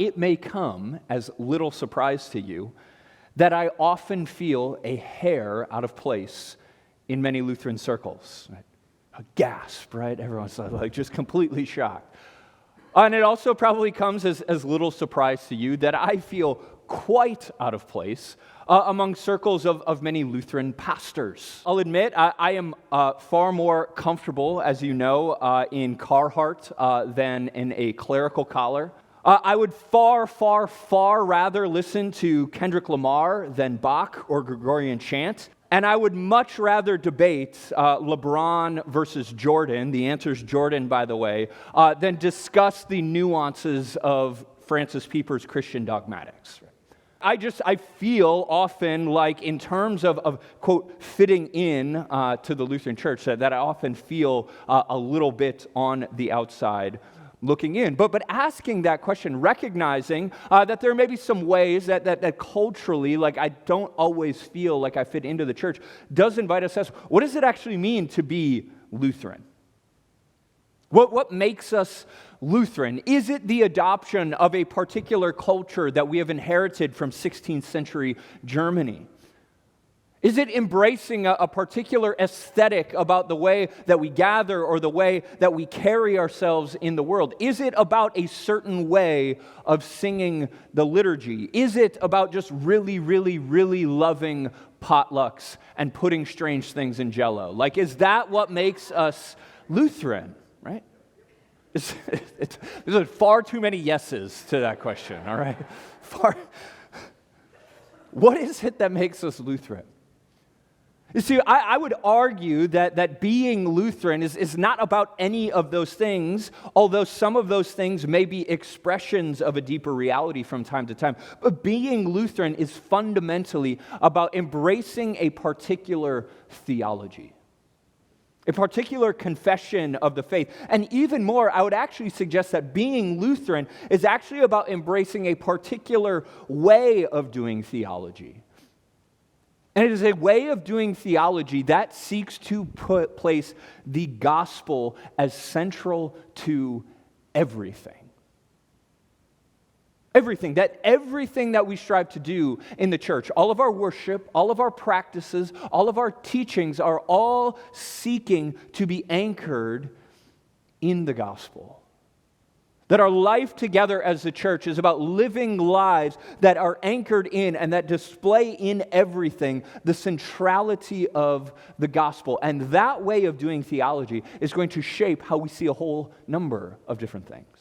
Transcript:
it may come as little surprise to you that I often feel a hair out of place in many Lutheran circles. Right? A gasp, right? Everyone's like just completely shocked. And it also probably comes as little surprise to you that I feel quite out of place among circles of many Lutheran pastors. I'll admit, I am far more comfortable, as you know, in Carhartt than in a clerical collar. I would far, far, far rather listen to Kendrick Lamar than Bach or Gregorian chant. And I would much rather debate LeBron versus Jordan, the answer's Jordan, by the way, than discuss the nuances of Francis Pieper's Christian dogmatics. I feel often like in terms of quote, fitting in to the Lutheran Church, that I often feel a little bit on the outside looking in. But asking that question, recognizing that there may be some ways that culturally, like I don't always feel like I fit into the church, does invite us to ask, what does it actually mean to be Lutheran? What makes us Lutheran? Is it the adoption of a particular culture that we have inherited from 16th century Germany? Is it embracing a particular aesthetic about the way that we gather or the way that we carry ourselves in the world? Is it about a certain way of singing the liturgy? Is it about just really, really, really loving potlucks and putting strange things in Jell-O? Like, is that what makes us Lutheran, right? There's far too many yeses to that question, all right? What is it that makes us Lutheran? You see, I would argue that being Lutheran is not about any of those things, although some of those things may be expressions of a deeper reality from time to time. But being Lutheran is fundamentally about embracing a particular theology, a particular confession of the faith. And even more, I would actually suggest that being Lutheran is actually about embracing a particular way of doing theology. And it is a way of doing theology that seeks to place the gospel as central to everything. Everything that we strive to do in the church, all of our worship, all of our practices, all of our teachings are all seeking to be anchored in the gospel. That our life together as the church is about living lives that are anchored in and that display in everything the centrality of the gospel. And that way of doing theology is going to shape how we see a whole number of different things.